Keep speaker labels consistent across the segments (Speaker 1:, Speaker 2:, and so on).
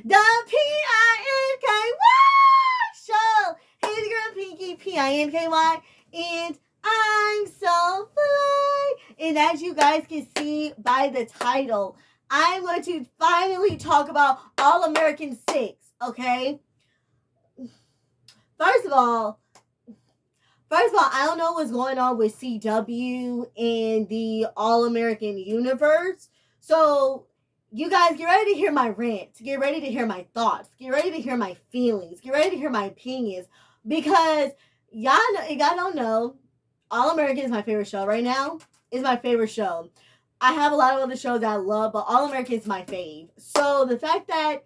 Speaker 1: The Pinky show. Hey, the girl Pinky, Pinky, and I'm so fly. And as you guys can see by the title, I'm going to finally talk about All American 6, okay? First of all, I don't know what's going on with CW and the All American universe. So, you guys get ready to hear my rant, get ready to hear my thoughts, get ready to hear my feelings, get ready to hear my opinions. Because y'all don't know, All American is my favorite show right now. It's my favorite show. I have a lot of other shows that I love, but All American is my fave. So, the fact that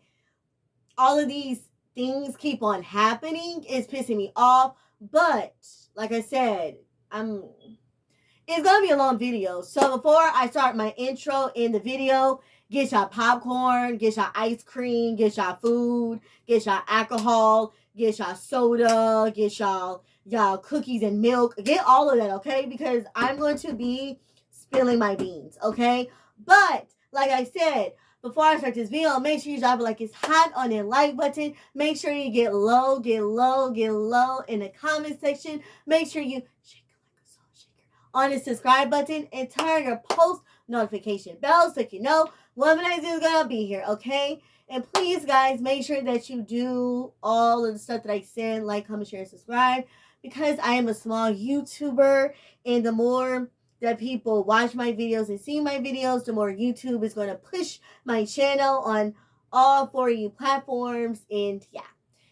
Speaker 1: all of these things keep on happening is pissing me off. But like I said, it's gonna be a long video. So before I start my intro in the video, get y'all popcorn, get y'all ice cream, get y'all food, get y'all alcohol, get y'all soda, get y'all cookies and milk, get all of that, okay? Because I'm going to be spilling my beans, okay? But like I said, before I start this video, make sure you drop it like it's hot on that like button. Make sure you get low in the comment section. Make sure you shake it like a salt shaker on the subscribe button and turn your post notification bell so you know when the next video is gonna be here, okay? And please, guys, make sure that you do all of the stuff that I said, like, comment, share, and subscribe, because I am a small YouTuber, and the more that people watch my videos and see my videos, the more YouTube is going to push my channel on all 4 platforms. And yeah,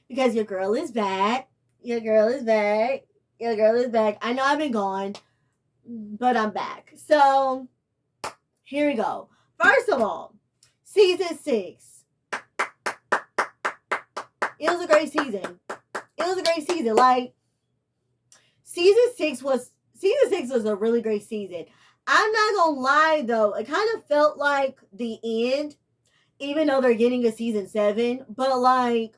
Speaker 1: because your girl is back. Your girl is back. Your girl is back. I know I've been gone, but I'm back. So here we go. First of all, season 6. It was a great season. Like, season 6 was a really great season. I'm not gonna lie though, it kind of felt like the end, even though they're getting a season 7. But like,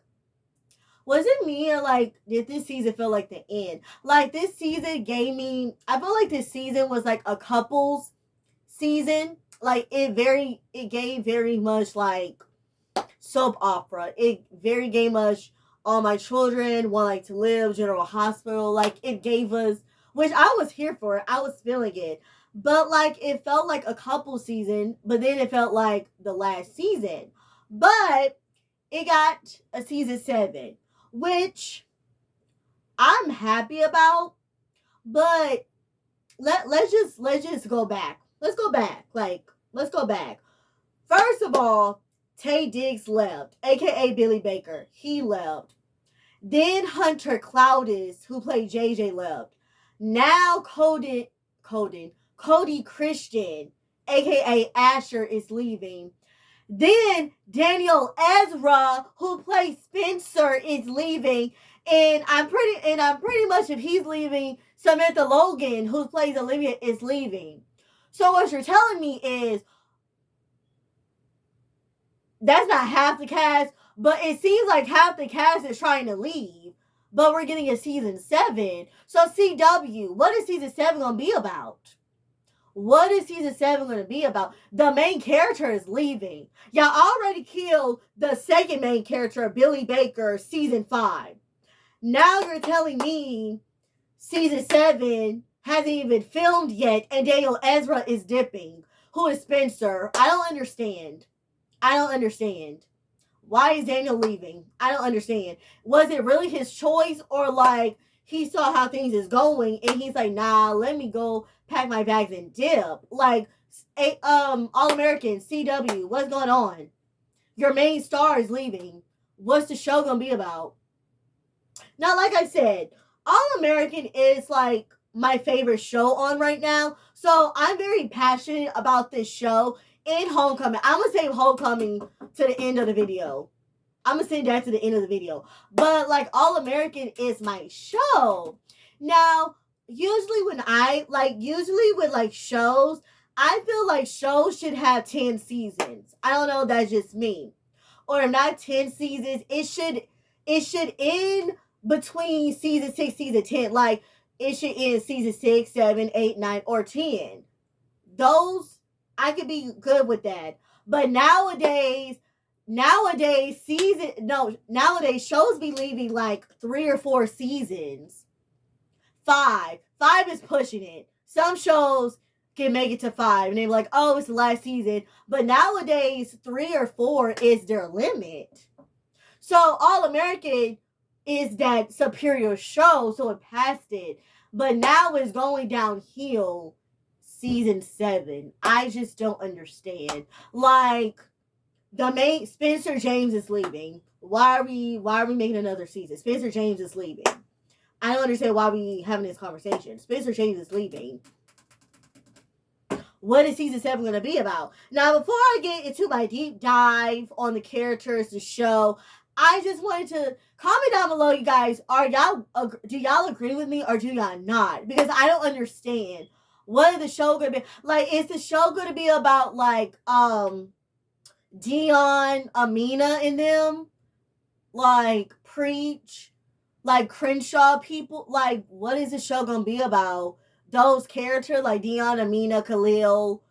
Speaker 1: was it me, or like, did this season feel like the end? Like, this season gave me, I feel like this season was like a couples season. Like, it gave very much like soap opera. It very gave much All My Children, One Life to Live, General Hospital. Like, it gave us, which I was here for. I was feeling it. But like, it felt like a couple season, but then it felt like the last season. But it got a season 7, which I'm happy about. But let's just go back. Let's go back. First of all, Taye Diggs left, aka Billy Baker. He left. Then Hunter Cloudis, who played JJ, left. Now Cody Christian, aka Asher, is leaving. Then Daniel Ezra, who plays Spencer, is leaving. And I'm pretty much, if he's leaving, Samantha Logan, who plays Olivia, is leaving. So what you're telling me is that's not half the cast, but it seems like half the cast is trying to leave. But we're getting a season 7. So CW, what is season 7 going to be about? What is season 7 going to be about? The main character is leaving. Y'all already killed the second main character, Billy Baker, season 5. Now you're telling me season 7 hasn't even filmed yet and Daniel Ezra is dipping. Who is Spencer? I don't understand. Why is Daniel leaving? I don't understand. Was it really his choice, or like he saw how things is going and he's like, nah, let me go pack my bags and dip? Like, All American, CW, what's going on? Your main star is leaving. What's the show gonna be about? Now, like I said, All American is like my favorite show on right now. So I'm very passionate about this show. In Homecoming, I'm gonna save Homecoming to the end of the video. But like, All American is my show. Now, usually with like shows, I feel like shows should have 10 seasons. I don't know, that's just me. Or not 10 seasons. It should end between season 6, season 10. Like, it should end season 6, 7, 8, 9, or 10. Those, I could be good with that. But nowadays, nowadays shows be leaving like 3 or 4 seasons. Five is pushing it. Some shows can make it to 5 and they're like, oh, it's the last season. But nowadays 3 or 4 is their limit. So All American is that superior show, so it passed it. But now it's going downhill season 7. I just don't understand. Like, the main Spencer James is leaving. Why are we making another season? Spencer James is leaving. I don't understand why we having this conversation. Spencer James is leaving. What is season 7 going to be about? Now, before I get into my deep dive on the characters, the show, I just wanted to comment down below, you guys. Do y'all agree with me or do y'all not? Because I don't understand. What is the show going to be? Like, is the show going to be about, like, Dion, Amina, and them? Like, Preach? Like, Crenshaw people? Like, what is the show going to be about? Those characters, like Dion, Amina, Khalil,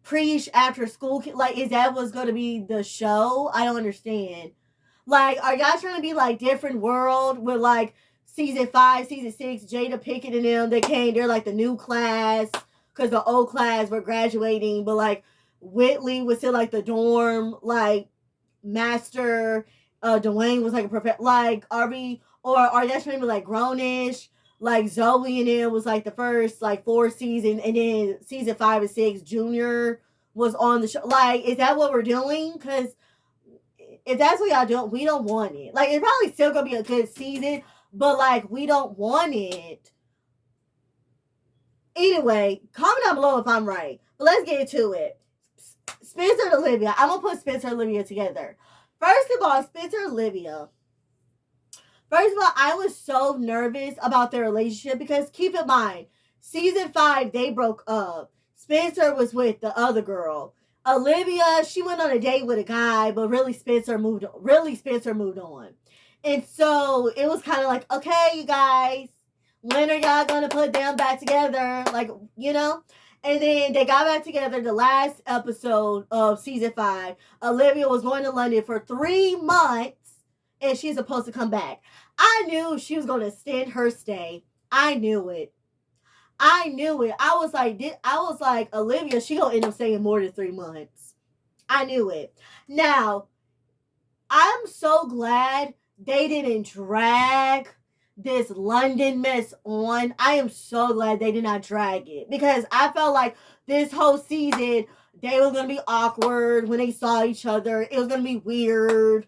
Speaker 1: Preach, after school? Like, is that what's going to be the show? I don't understand. Like, are y'all trying to be like different world with like season 5, season 6, Jada Pinkett and them? They're like the new class because the old class were graduating, but like Whitley was still like the dorm, like master. Dwayne was like a professor. Like, are y'all trying to be like grownish? Like Zoe and it was like the first like 4 season, and then season 5 and 6, Junior was on the show. Like, is that what we're doing? Because if that's what y'all doing, we don't want it. Like, it's probably still gonna be a good season, but like, we don't want it. Anyway, comment down below if I'm right. But let's get into it. Spencer and Olivia. I'm gonna put Spencer and Olivia together. First of all, Spencer and Olivia. First of all, I was so nervous about their relationship because keep in mind, season 5, they broke up. Spencer was with the other girl. Olivia, she went on a date with a guy, but really Spencer moved on. And so it was kind of like, okay, you guys, when are y'all going to put them back together? Like, you know? And then they got back together the last episode of season 5. Olivia was going to London for 3 months, and she's supposed to come back. I knew she was going to extend her stay. I knew it. I was like, Olivia, she gonna end up staying more than 3 months. I knew it. Now, I'm so glad they didn't drag this London mess on. I am so glad they did not drag it, because I felt like this whole season they were gonna be awkward when they saw each other. It was gonna be weird.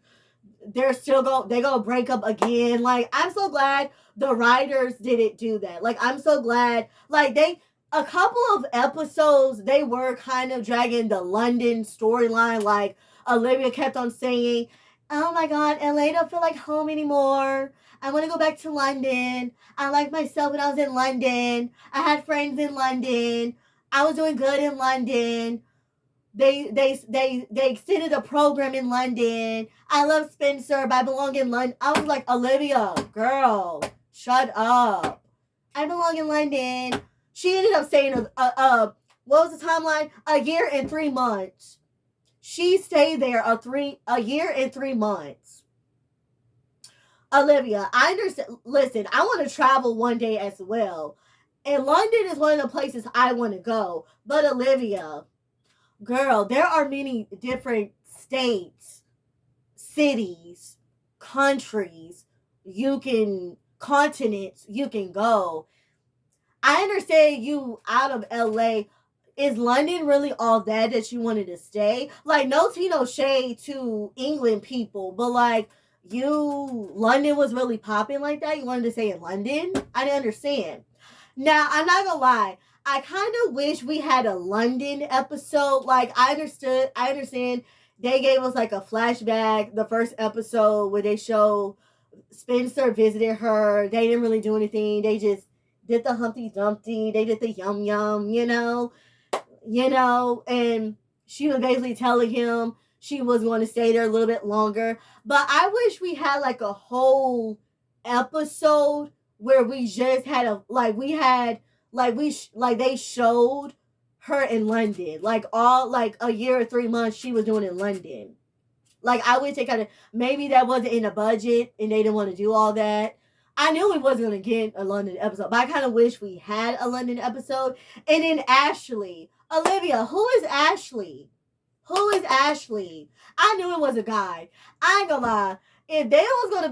Speaker 1: They're gonna break up again. Like, I'm so glad the writers didn't do that. Like, I'm so glad, like, a couple of episodes, they were kind of dragging the London storyline. Like, Olivia kept on saying, oh my God, LA don't feel like home anymore. I want to go back to London. I liked myself when I was in London. I had friends in London. I was doing good in London. They extended a program in London. I love Spencer, but I belong in London. I was like, Olivia, girl, shut up. I belong in London. She ended up saying, what was the timeline? A year and 3 months. She stayed there a year and 3 months. Olivia, I understand. Listen, I want to travel one day as well. And London is one of the places I want to go. But Olivia, girl, there are many different states, cities, countries, continents you can go. I understand you out of LA. Is London really all that you wanted to stay? Like, no shade to England people, but like, London was really popping like that? You wanted to stay in London? I didn't understand. Now, I'm not gonna lie. I kind of wish we had a London episode. Like, I understand they gave us like a flashback, the first episode where they show Spencer visited her. They didn't really do anything. They just did the Humpty Dumpty. They did the yum yum, and she was basically telling him she was going to stay there a little bit longer. But I wish we had like a whole episode where we just had they showed her in London, like a year or 3 months she was doing in London. Like, I wish they kind of, maybe that wasn't in the budget and they didn't want to do all that. I knew we wasn't going to get a London episode, but I kind of wish we had a London episode. And then Ashley. Olivia, who is Ashley? Who is Ashley? I knew it was a guy. I ain't gonna lie. If they was gonna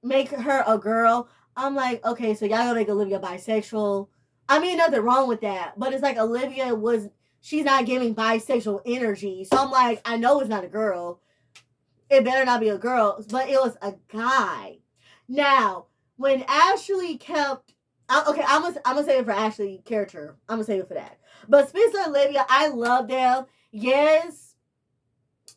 Speaker 1: make her a girl, I'm like, okay, so y'all gonna make Olivia bisexual. I mean, nothing wrong with that, but it's like Olivia she's not giving bisexual energy. So I'm like, I know it's not a girl. It better not be a girl, but it was a guy. Now, when Ashley kept, okay, I'm gonna say it for Ashley character. I'm gonna say it for that. But Spencer and Olivia, I love them. Yes,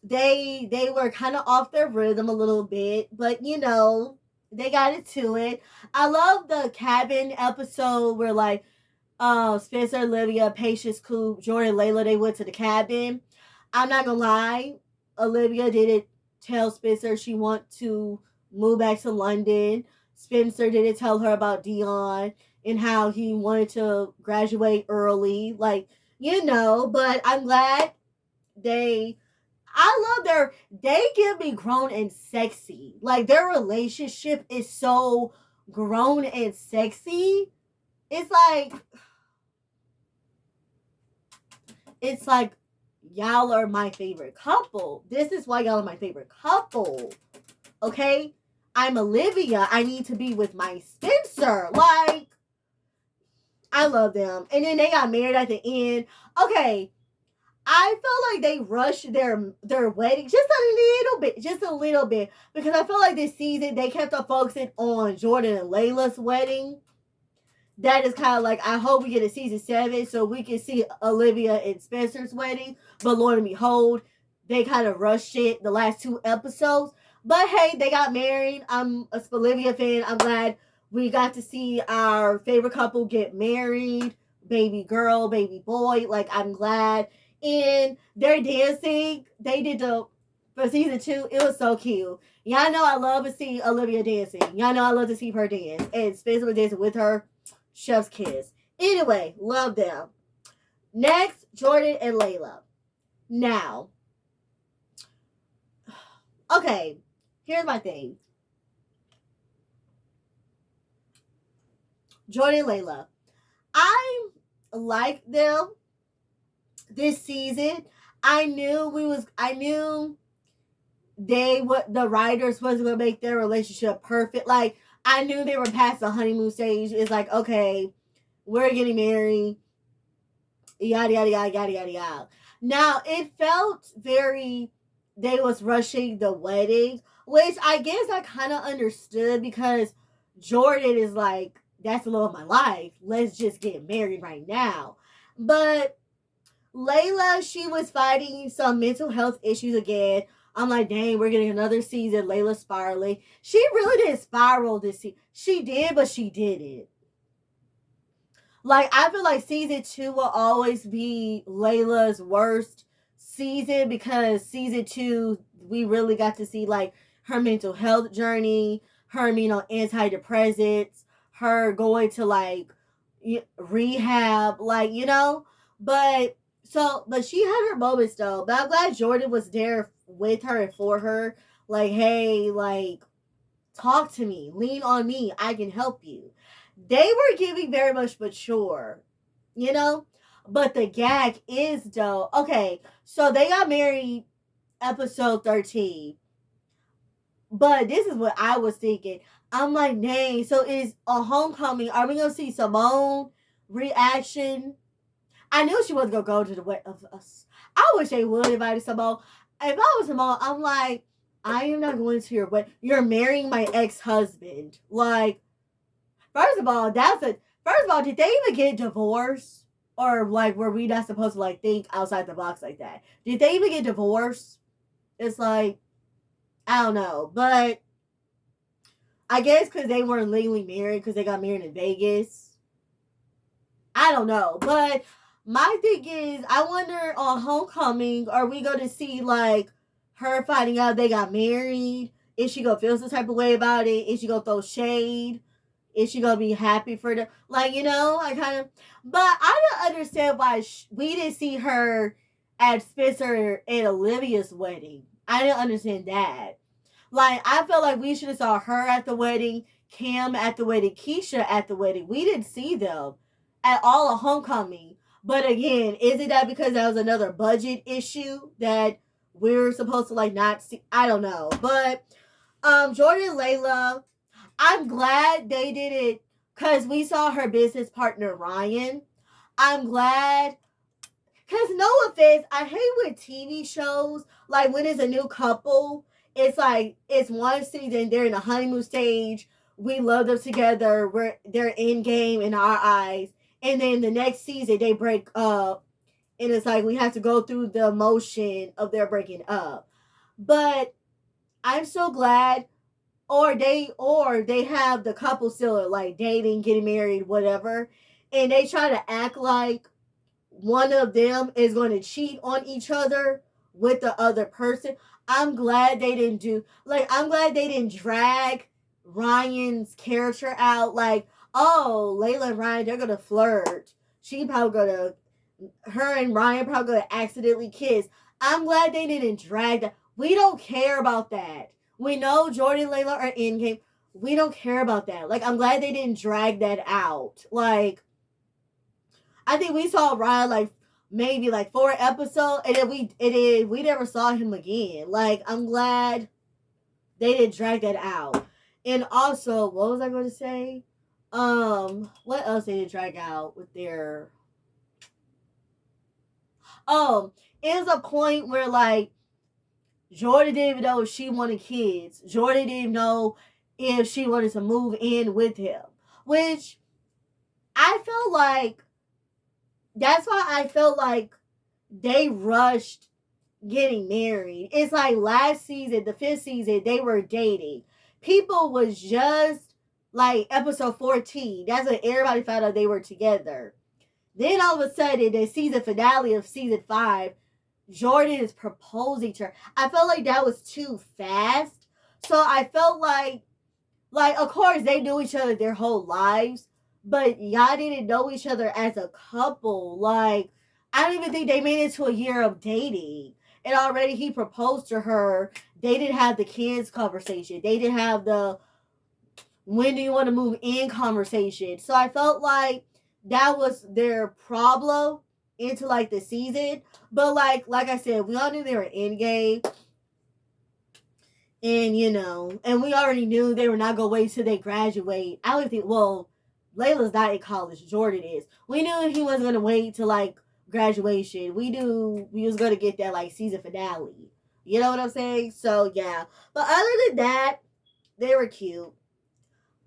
Speaker 1: they were kind of off their rhythm a little bit, but you know, they got into it. I love the cabin episode where like Spencer, Olivia, Patience, Coop, Jordan, Layla, they went to the cabin. I'm not gonna lie, Olivia didn't tell Spencer she want to move back to London. Spencer didn't tell her about Dion and how he wanted to graduate early. Like, you know, but I'm glad I love they give me grown and sexy. Like, their relationship is so grown and sexy. It's like, y'all are my favorite couple. This is why y'all are my favorite couple. Okay? I'm Olivia. I need to be with my Spencer. Like, I love them. And then they got married at the end. Okay. I felt like they rushed their wedding just a little bit, because I feel like this season they kept on focusing on Jordan and Layla's wedding. That is kind of like, I hope we get a season 7 so we can see Olivia and Spencer's wedding. But Lord and behold, they kind of rushed it the last 2 episodes. But hey, they got married. I'm a Olivia fan. I'm glad we got to see our favorite couple get married. Baby girl, baby boy. Like, I'm glad. And their dancing, they did for season 2, it was so cute. Y'all know I love to see Olivia dancing. Y'all know I love to see her dance. And Spencer was dancing with her. Chef's kiss. Anyway, love them. Next, Jordan and Layla. Now, okay, here's my thing. Jordan and Layla. I like them this season. I knew the writers wasn't gonna make their relationship perfect. Like, I knew they were past the honeymoon stage. It's like, okay, we're getting married. Yada yada yada yada yada yada. Now it felt they was rushing the wedding, which I guess I kind of understood, because Jordan is like, that's the love of my life. Let's just get married right now. But Layla, she was fighting some mental health issues again. I'm like, dang, we're getting another season. Layla spiraling. She really didn't spiral this season. She did, but she didn't. Like, I feel like season 2 will always be Layla's worst season, because season 2, we really got to see, like, her mental health journey, her being on antidepressants, her going to, like, rehab, like, you know? But she had her moments, though. But I'm glad Jordan was there with her and for her. Like, hey, like, talk to me. Lean on me. I can help you. They were giving very much mature, you know? But the gag is, though, okay, so they got married episode 13. But this is what I was thinking. I'm like, dang, so is a homecoming, are we going to see Simone reaction? I knew she wasn't going to go to the wedding of us. I wish they would invite Simone. If I was Simone, I'm like, I am not going to your wedding. You're marrying my ex-husband. Like, first of all, did they even get divorced? Or, like, were we not supposed to, like, think outside the box like that? Did they even get divorced? It's like, I don't know. But I guess because they weren't legally married, because they got married in Vegas. I don't know. But my thing is, I wonder on Homecoming, are we going to see, like, her finding out they got married? Is she going to feel some type of way about it? Is she going to throw shade? Is she gonna be happy for them? Like, you know, but I don't understand why we didn't see her at Spencer and Olivia's wedding. I didn't understand that. Like, I felt like we should have saw her at the wedding, Cam at the wedding, Keisha at the wedding. We didn't see them at all at homecoming. But again, is it that because that was another budget issue that we're supposed to like not see? I don't know. But Jordan and Layla, I'm glad they did it because we saw her business partner Ryan. I'm glad because no offense, I hate when TV shows, like when it's a new couple, it's like it's one season, they're in the honeymoon stage, we love them together, they're in game in our eyes, and then the next season they break up, and it's like we have to go through the emotion of their breaking up. But I'm so glad, or they have the couple still like dating, getting married, whatever, and they try to act like one of them is going to cheat on each other with the other person. I'm glad they didn't do I'm glad they didn't drag Ryan's character out like, oh, Layla and Ryan, they're gonna flirt. She probably gonna her and Ryan probably gonna accidentally kiss. I'm glad they didn't drag that. We don't care about that. We know Jordan and Layla are in game. We don't care about that. Like, I'm glad they didn't drag that out. Like, I think we saw Ryan like maybe like 4 episodes, and then we never saw him again. Like, I'm glad they didn't drag that out. And also, what was I going to say? What else they didn't drag out with their? It was a point where like Jordan didn't even know if she wanted kids. Jordan didn't even know if she wanted to move in with him, which I felt like that's why I felt like they rushed getting married. It's like last season, the 5th season, they were dating. People was just like episode 14. That's when everybody found out they were together. Then all of a sudden, the season finale of season 5, Jordan is proposing to her. I felt like that was too fast. So I felt like of course they knew each other their whole lives, but y'all didn't know each other as a couple. Like, I don't even think they made it to a year of dating. And already he proposed to her. They didn't have the kids conversation. They didn't have the when do you want to move in conversation. So I felt like that was their problem into like the season. But like I said, we all knew they were in game. And and we already knew they were not gonna wait till they graduate. I would think, well, Layla's not in college, Jordan is. We knew he wasn't gonna wait till like graduation. We knew we was gonna get that like season finale. You know what I'm saying? So yeah. But other than that, they were cute.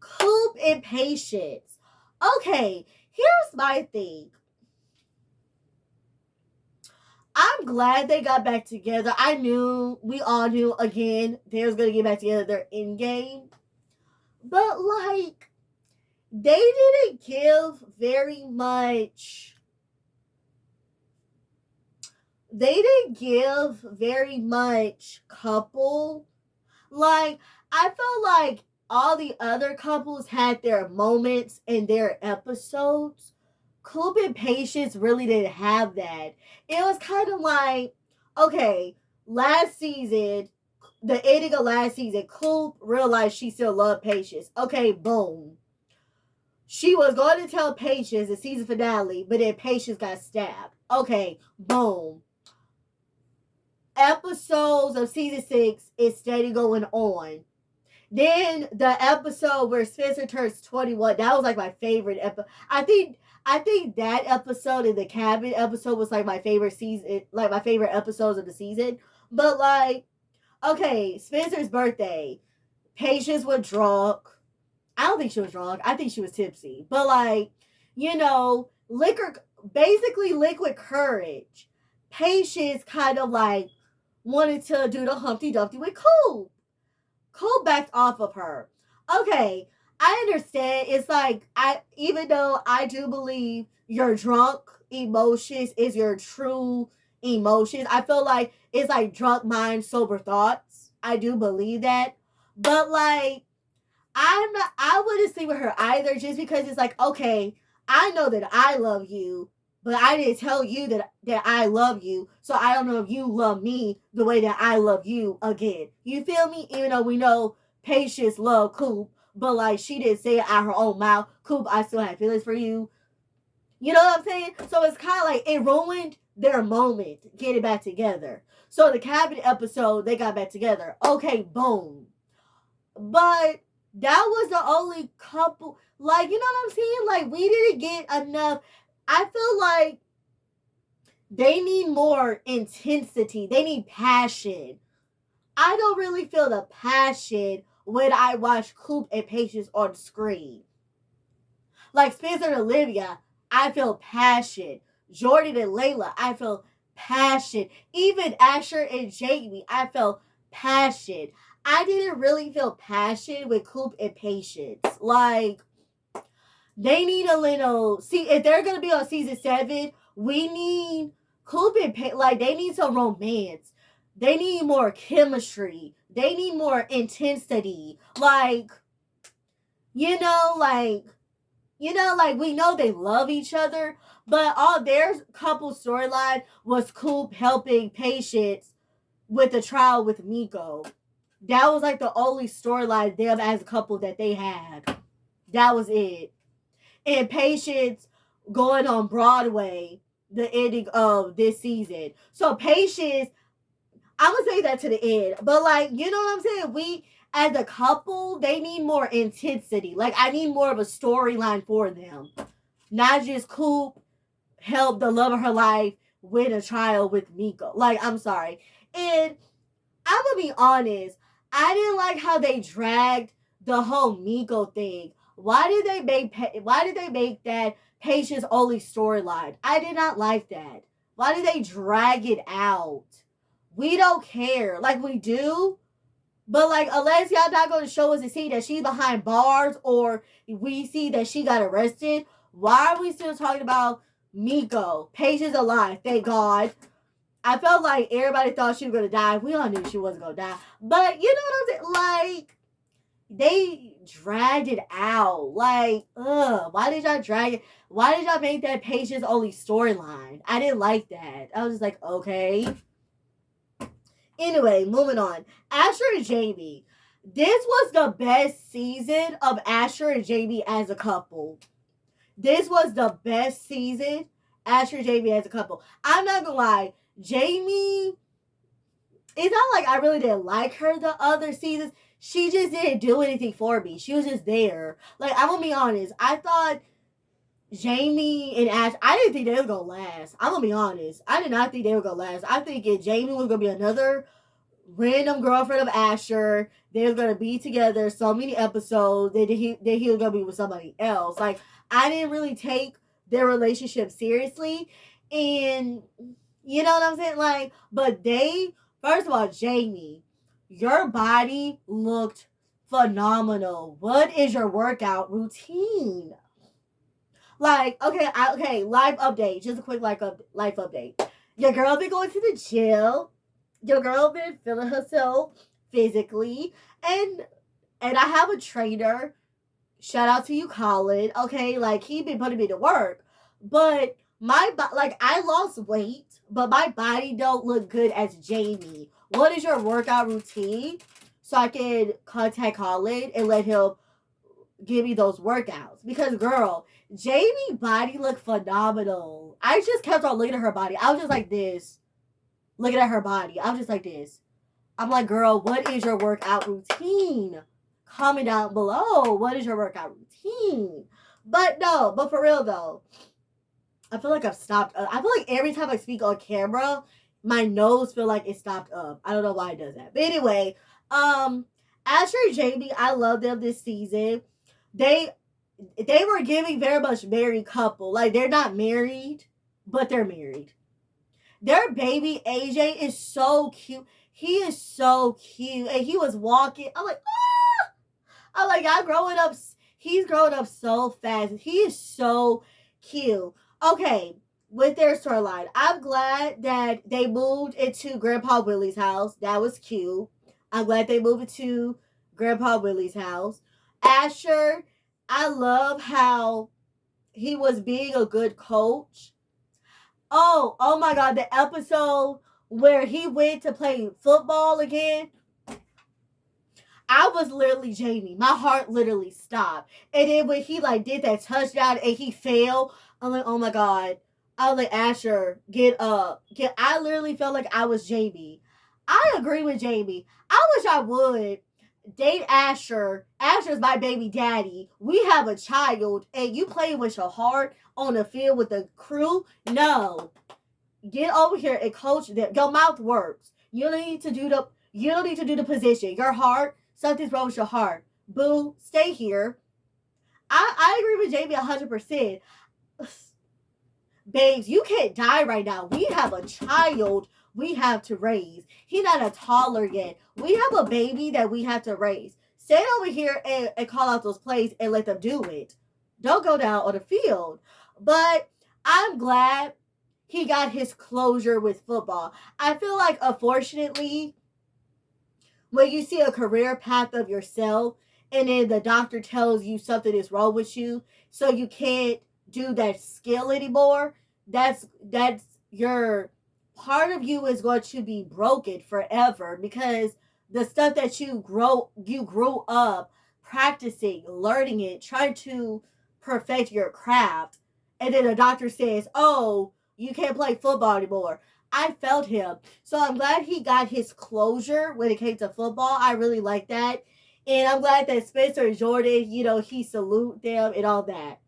Speaker 1: Coop and Patience. Okay, here's my thing. I'm glad they got back together. We all knew, again, they was going to get back together. They're in game. But, like, they didn't give very much. They didn't give very much couple. Like, I felt like all the other couples had their moments in their episodes. Coop and Patience really didn't have that. It was kind of like, okay, last season, the ending of last season, Coop realized she still loved Patience. Okay, boom. She was going to tell Patience the season finale, but then Patience got stabbed. Okay, boom. Episodes of season 6 is steady going on. Then the episode where Spencer turns 21, that was like my favorite episode. I think that episode and the cabin episode was like my favorite season, like my favorite episodes of the season. But like, okay, Spencer's birthday, Patience was drunk. I don't think she was drunk. I think she was tipsy. But like, basically liquid courage. Patience kind of like wanted to do the Humpty Dumpty with Coop. Coop backed off of her. Okay, I understand. It's like even though I do believe your drunk emotions is your true emotions. I feel like it's like drunk mind, sober thoughts. I do believe that. But like I wouldn't sleep with her either just because it's like, okay, I know that I love you. but I didn't tell you that I love you, so I don't know if you love me the way that I love you again. You feel me? Even though we know Patience love Coop, but like she didn't say it out her own mouth. Coop, I still have feelings for you. You know what I'm saying? So it's kind of like it ruined their moment getting back together. So the cabinet episode, they got back together. Okay, boom. But that was the only couple. Like, you know what I'm saying? Like, we didn't get enough. I feel like they need more intensity. They need passion. I don't really feel the passion when I watch Coop and Patience on screen. Like Spencer and Olivia, I feel passion. Jordan and Layla, I feel passion. Even Asher and Jamie, I feel passion. I didn't really feel passion with Coop and Patience. Like, they need a little. See, if they're gonna be on season 7, we need Coop and like they need some romance. They need more chemistry. They need more intensity. Like, you know, like like we know they love each other, but all their couple storyline was Coop helping Patience with the trial with Miko. That was like the only storyline them as a couple that they had. That was it. And Patience going on Broadway the ending of this season. So Patience, I'm gonna say that to the end, but like you know what I'm saying. We as a couple, they need more intensity. Like I need more of a storyline for them, not just Coop help the love of her life win a trial with Miko. Like I'm sorry, and I'm gonna be honest. I didn't like how they dragged the whole Miko thing. Why did they make that Patience only storyline? I did not like that. Why did they drag it out? We don't care. Like we do, but like unless y'all not gonna show us to see that she's behind bars or we see that she got arrested, why are we still talking about Miko? Patience alive, thank God. I felt like everybody thought she was gonna die. We all knew she wasn't gonna die. But you know what I'm saying? Like they dragged it out. Like, why did y'all drag it? Why did y'all make that Patience only storyline? I didn't like that. I was just like, okay. Anyway, moving on. Asher and Jamie. This was the best season of Asher and Jamie as a couple. This was the best season, Asher and Jamie as a couple. I'm not gonna lie. Jamie, it's not like I really didn't like her the other seasons. She just didn't do anything for me. She was just there. Like, I'm gonna be honest. I thought Jamie and Ash, I didn't think they were gonna last. I'm gonna be honest. I did not think they were gonna last. I think Jamie was gonna be another random girlfriend of Asher. They were gonna be together so many episodes. That he was gonna be with somebody else. Like, I didn't really take their relationship seriously. And you know what I'm saying? Like, but they, first of all, Jamie, your body looked phenomenal. What is your workout routine? Like, okay, live update. Just a quick life update. Your girl been going to the gym. Your girl been feeling herself physically, and I have a trainer. Shout out to you, Colin. Okay, like he been putting me to work, but like I lost weight, but my body don't look good as Jamie. What is your workout routine? So I can contact Colin and let him give me those workouts. Because girl, Jamie body looked phenomenal. I just kept on looking at her body. I was just like this, looking at her body. I was just like this. I'm like, girl, what is your workout routine? Comment down below. What is your workout routine? But no, but for real though, I feel like I've stopped. I feel like every time I speak on camera, my nose feel like it stopped up. I don't know why it does that. But anyway, Asher and Jamie, I love them this season. They were giving very much married couple. Like they're not married, but they're married. Their baby AJ is so cute. He is so cute, and he was walking. I'm like, ah! I'm like, y'all growing up. He's growing up so fast. He is so cute. Okay, with their storyline, I'm glad that they moved into Grandpa Willie's house. That was cute. I'm glad they moved into Grandpa Willie's house. Asher, I love how he was being a good coach Oh my God, the episode where he went to play football again. I was literally Jamie. My heart literally stopped. And then when he like did that touchdown and he fell, I'm like, oh my God. I was like, Asher, get up. I literally felt like I was Jamie. I agree with Jamie. I wish I would date Asher. Asher's my baby daddy. We have a child, and you play with your heart on the field with the crew. No. Get over here and coach them. Your mouth works. You don't need to do the position. Your heart, something's wrong with your heart. Boo, stay here. I agree with Jamie 100%. Babes, you can't die right now. We have a child we have to raise. He's not a toddler yet. We have a baby that we have to raise. Stay over here and call out those plays and let them do it. Don't go down on the field. But I'm glad he got his closure with football. I feel like, unfortunately, when you see a career path of yourself and then the doctor tells you something is wrong with you, so you can't do that skill anymore, that's your part of you is going to be broken forever, because the stuff that you grew up practicing, learning it, trying to perfect your craft, and then the doctor says, "Oh, you can't play football anymore." I felt him. So I'm glad he got his closure when it came to football. I really like that. And I'm glad that Spencer Jordan, he salute them and all that.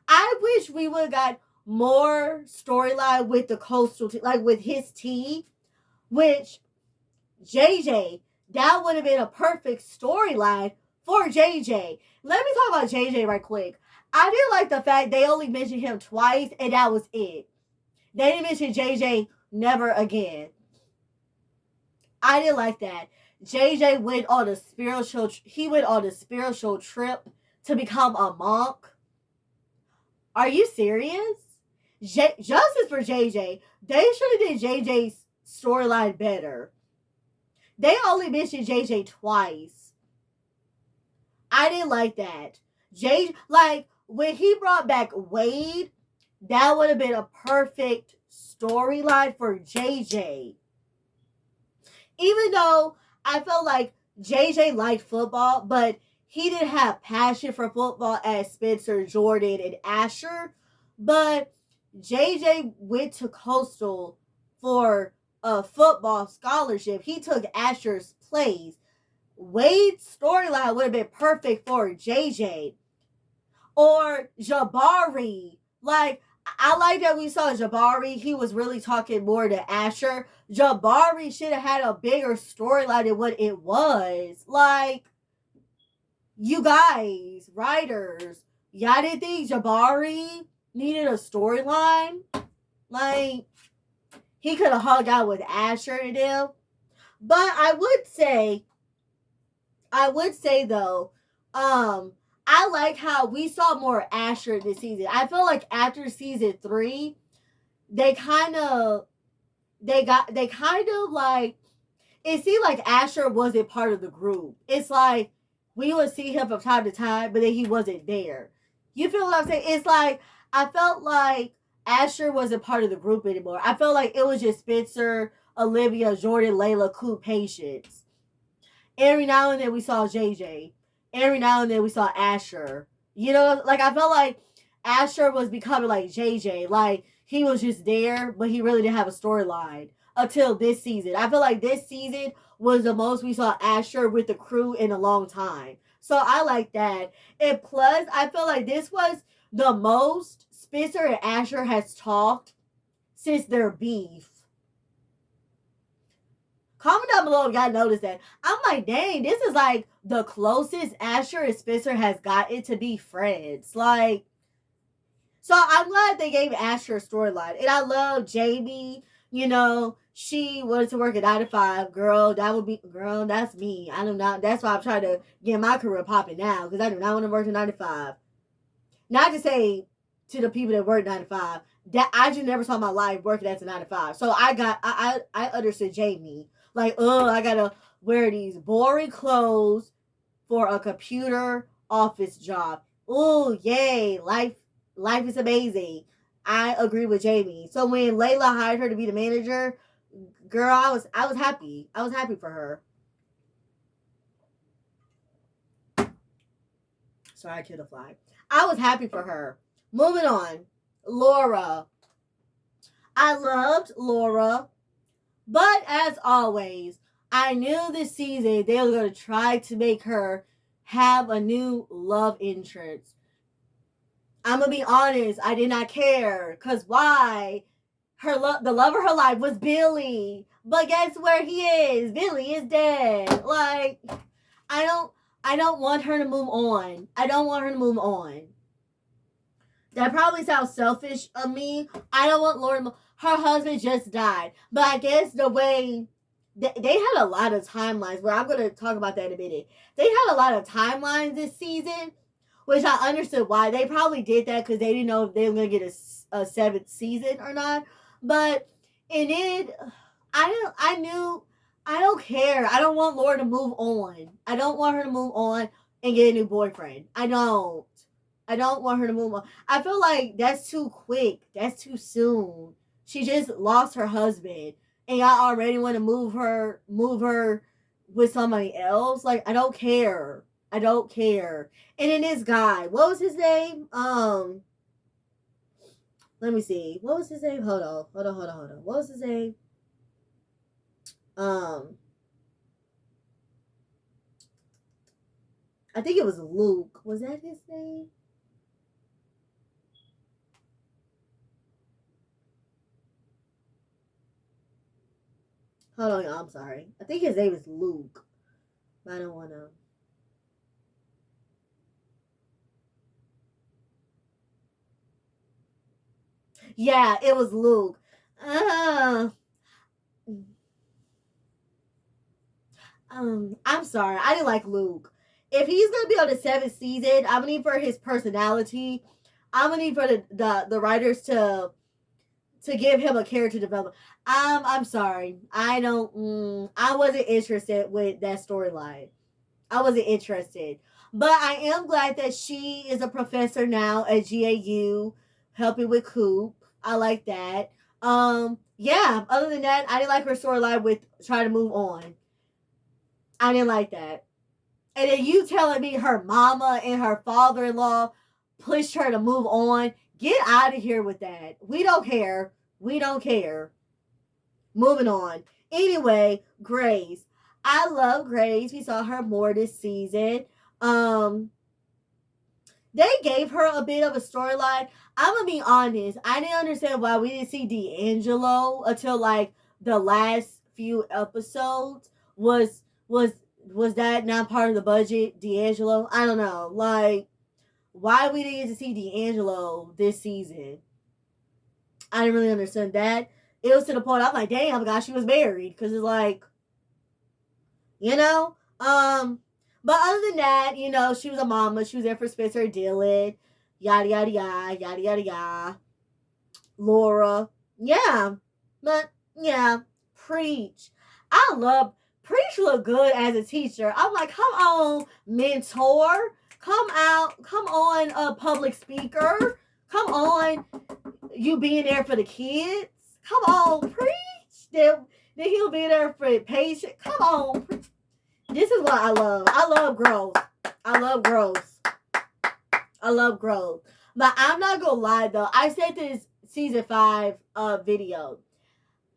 Speaker 1: I wish we would have got more storyline with the coastal team, like with his team, which JJ, that would have been a perfect storyline for JJ. Let me talk about JJ right quick. I didn't like the fact they only mentioned him twice and that was it. They didn't mention JJ never again. I didn't like that. JJ went on a spiritual trip to become a monk. Are you serious? Justice for JJ. They should have did JJ's storyline better. They only mentioned JJ twice. I didn't like that. When he brought back Wade, that would have been a perfect storyline for JJ. Even though I felt like JJ liked football, but he didn't have passion for football as Spencer Jordan and Asher. But JJ went to Coastal for a football scholarship. He took Asher's plays. Wade's storyline would have been perfect for JJ. Or Jabari. I like that we saw Jabari. He was really talking more to Asher. Jabari should have had a bigger storyline than what it was. You guys, writers, y'all didn't think Jabari needed a storyline? He could have hung out with Asher and them. But I would say though, I like how we saw more Asher this season. I feel like after season 3, they kind of like, it seemed like Asher wasn't part of the group. It's like we would see him from time to time, but then he wasn't there. You feel what I'm saying? It's like I felt like Asher wasn't part of the group anymore. I felt like it was just Spencer, Olivia, Jordan, Layla, Coop, Patience. Every now and then we saw JJ. Every now and then we saw Asher. I felt like Asher was becoming like JJ. Like, he was just there, but he really didn't have a storyline until this season. I feel like this season was the most we saw Asher with the crew in a long time. So I like that. And plus, I feel like this was the most Spencer and Asher has talked since their beef. Comment down below if y'all noticed that. I'm like, dang, this is like the closest Asher and Spencer has gotten to be friends. So I'm glad they gave Asher a storyline. And I love Jamie. She wanted to work at 9 to 5. Girl, that's me. I do not. That's why I'm trying to get my career popping now. Because I do not want to work at 9 to 5. Not to say to the people that work 9 to 5, that I just never saw my life working as a 9 to 5. So I understood Jamie. I gotta wear these boring clothes for a computer office job. Oh, yay. Life is amazing. I agree with Jamie. So when Layla hired her to be the manager, girl, I was happy. I was happy for her. Sorry, I killed a fly. I was happy for her. Moving on. Laura. I loved Laura, but as always, I knew this season they were going to try to make her have a new love interest. I'm going to be honest, I did not care. Because why? The love of her life was Billy. But guess where he is? Billy is dead. Like, I don't want her to move on. I don't want her to move on. That probably sounds selfish of me. I don't want Laura. Her husband just died. But I guess the way they had a lot of timelines, where I'm going to talk about that in a minute. They had a lot of timelines this season, which I understood why. They probably did that because they didn't know if they were going to get a seventh season or not. But in it, I knew, I don't care. I don't want Laura to move on. I don't want her to move on and get a new boyfriend. I don't want her to move on. I feel like that's too quick. That's too soon. She just lost her husband, and y'all already want to move her with somebody else. Like, I don't care. I don't care. And then this guy, what was his name? Let me see. What was his name? Hold on. What was his name? I think it was Luke. Was that his name? Hold on, y'all. I'm sorry. I think his name is Luke. I don't want to. Yeah, it was Luke. I'm sorry. I didn't like Luke. If he's gonna be on the seventh season, I'm gonna need for his personality. I'm gonna need for the writers to give him a character development. I'm sorry. I don't. I wasn't interested with that storyline. I wasn't interested. But I am glad that she is a professor now at GAU, helping with Coop. I like that. Yeah. Other than that, I didn't like her storyline with trying to move on. I didn't like that. And then you telling me her mama and her father-in-law pushed her to move on. Get out of here with that. We don't care. We don't care. Moving on. Anyway, Grace. I love Grace. We saw her more this season. They gave her a bit of a storyline. I'm gonna be honest. I didn't understand why we didn't see D'Angelo until like the last few episodes. Was that not part of the budget? D'Angelo? I don't know. Like, why we didn't get to see D'Angelo this season? I didn't really understand that. It was to the point I'm like, damn, I forgot she was married. Because it's like, you know? But other than that, you know, she was a mama. She was there for Spencer Dillon. Yada, yada, yada, yada, yada, yada. Laura. Yeah. But, yeah. Preach. I love, Preach look good as a teacher. I'm like, come on, mentor. Come on, a public speaker. Come on, you being there for the kids. Come on, Preach. Then he'll be there for the patient. Come on, Preach. This is what I love. I love growth. I love growth. I love growth. But I'm not gonna lie though. I said this season 5 video.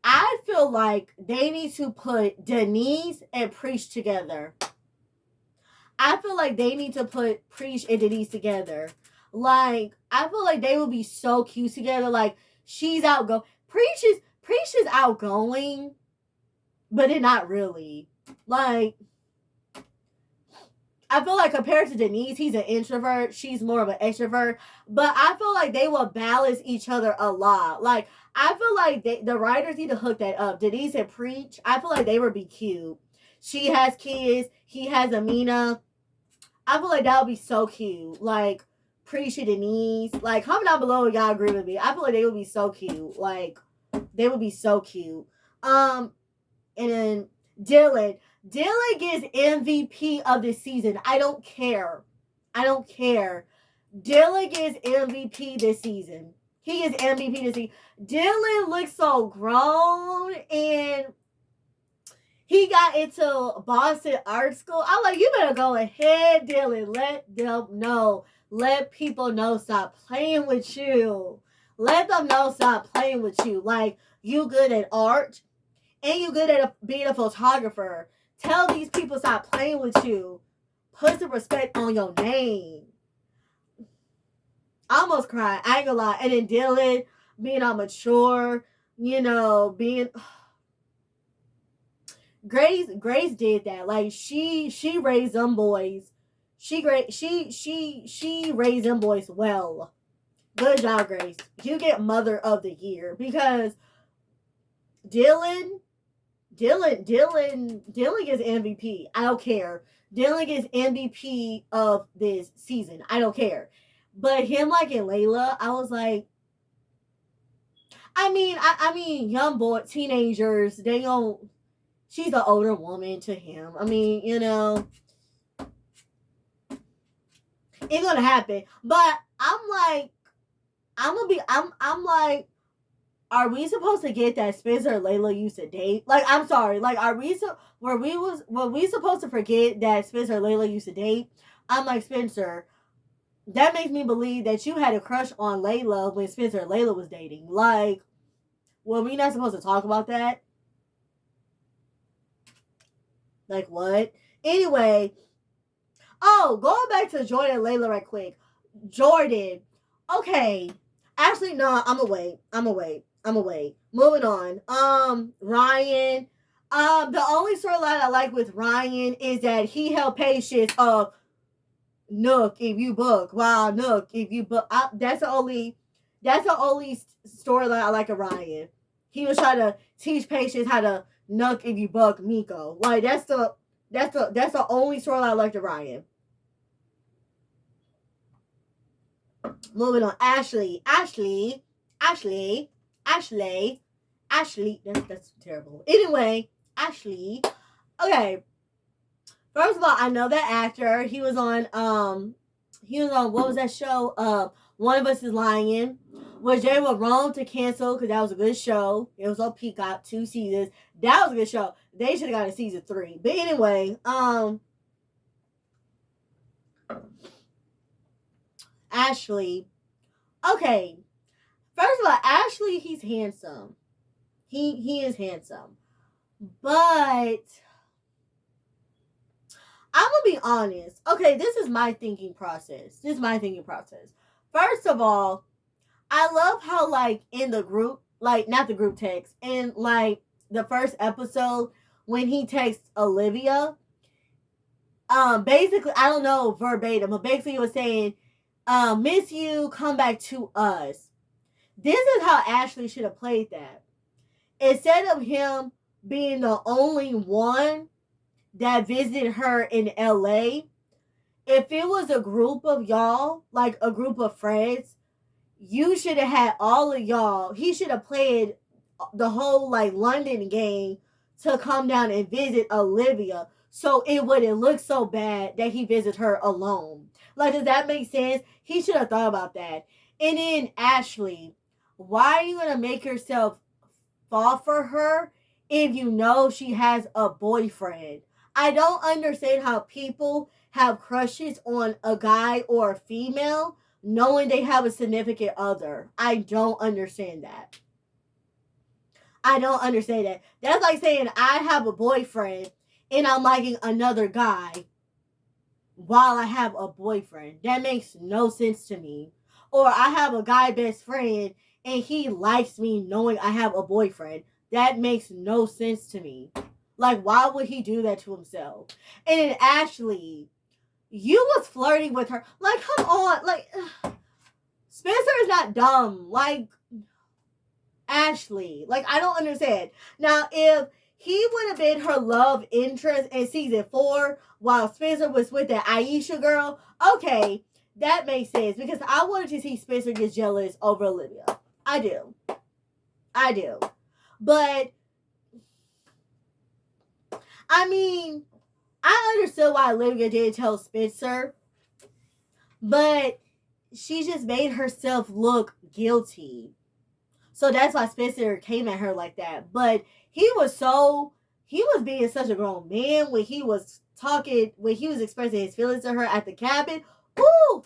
Speaker 1: I feel like they need to put Denise and Preach together. I feel like they need to put Preach and Denise together. Like, I feel like they would be so cute together. Like, she's outgoing. Preach is outgoing, but they're not really. Like, I feel like compared to Denise, he's an introvert. She's more of an extrovert. But I feel like they will balance each other a lot. Like, I feel like the writers need to hook that up. Denise and Preach, I feel like they would be cute. She has kids. He has Amina. I feel like that would be so cute. Like, Preach and Denise. Like, comment down below if y'all agree with me. I feel like they would be so cute. Like, they would be so cute. And then Dylan. Dylan gets MVP of the season. I don't care. Dylan gets MVP this season. He is MVP this season. Dylan looks so grown, and he got into Boston Art School. I'm like, you better go ahead, Dylan. Let them know. Let people know. Stop playing with you. Let them know. Stop playing with you. Like, you good at art, and you good at being a photographer. Tell these people stop playing with you. Put some respect on your name. I almost cried. I ain't gonna lie. And then Dylan being all mature, being Grace did that. Like she raised them boys. She raised them boys well. Good job, Grace. You get Mother of the Year because Dylan gets MVP. I don't care. Dylan gets MVP of this season. I don't care. But him liking Layla, I was like, I mean, young boy, teenagers, they don't. She's an older woman to him. I mean, it's gonna happen. But I'm like, I'm like, are we supposed to get that Spencer and Layla used to date? Like, I'm sorry. Like, were we supposed to forget that Spencer and Layla used to date? I'm like, Spencer, that makes me believe that you had a crush on Layla when Spencer and Layla was dating. Like, were we not supposed to talk about that? Like, what? Anyway, going back to Jordan and Layla right quick. Jordan, okay. Actually, no, I'm away. Moving on. Ryan. The only storyline I like with Ryan is that he held patience of Nook if you book. Wow, Nook if you book. That's the only storyline I like of Ryan. He was trying to teach patience how to Nook if you book Miko. Like that's the only storyline I like of Ryan. Moving on, Ashley. That's terrible. Anyway, Ashley. Okay. First of all, I know that actor. He was on what was that show? One of Us is Lying. Which they were wrong to cancel because that was a good show. It was on Peacock, 2 seasons. That was a good show. They should have got a season 3. But anyway, Ashley. Okay. First of all, Ashley, he's handsome. He is handsome. But I'm gonna be honest. Okay, this is my thinking process. First of all, I love how like in the group, like not the group text, in like the first episode when he texts Olivia, basically I don't know verbatim, but basically it was saying, miss you, come back to us. This is how Ashley should have played that. Instead of him being the only one that visited her in LA, if it was a group of y'all, like a group of friends, you should have had all of y'all. He should have played the whole like London game to come down and visit Olivia, so it wouldn't look so bad that he visited her alone. Like, does that make sense? He should have thought about that. And then Ashley, why are you gonna make yourself fall for her if you know she has a boyfriend? I don't understand how people have crushes on a guy or a female knowing they have a significant other. I don't understand that. I don't understand that. That's like saying I have a boyfriend and I'm liking another guy while I have a boyfriend. That makes no sense to me. Or I have a guy best friend and he likes me knowing I have a boyfriend. That makes no sense to me. Like, why would he do that to himself? And then Ashley, you was flirting with her. Like, come on. Like, Spencer is not dumb. Like, Ashley. Like, I don't understand. Now, if he would have been her love interest in season 4 while Spencer was with the Aisha girl, okay, that makes sense. Because I wanted to see Spencer get jealous over Olivia. I do. But I mean, I understood why Olivia didn't tell Spencer, but she just made herself look guilty. So that's why Spencer came at her like that. But he was being such a grown man when he was talking, when he was expressing his feelings to her at the cabin. Ooh,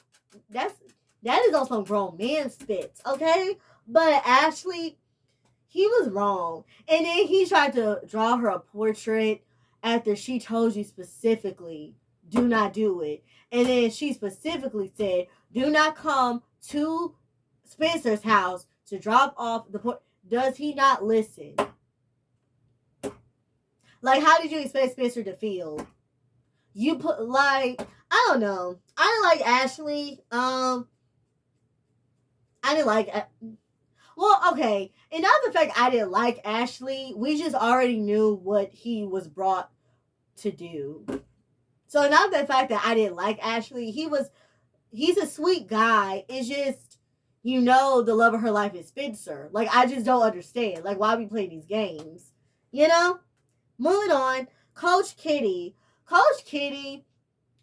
Speaker 1: that's that is on some grown man spits, okay? But Ashley, he was wrong. And then he tried to draw her a portrait after she told you specifically, do not do it. And then she specifically said, do not come to Spencer's house to drop off the portrait. Does he not listen? Like, how did you expect Spencer to feel? You put, like, I don't know. I didn't like Ashley. I didn't like. Well, okay. And not the fact I didn't like Ashley. We just already knew what he was brought to do. So not the fact that I didn't like Ashley. He's a sweet guy. It's just, you know, the love of her life is Spencer. Like, I just don't understand. Like, why we play these games? You know? Moving on. Coach Kitty. Coach Kitty,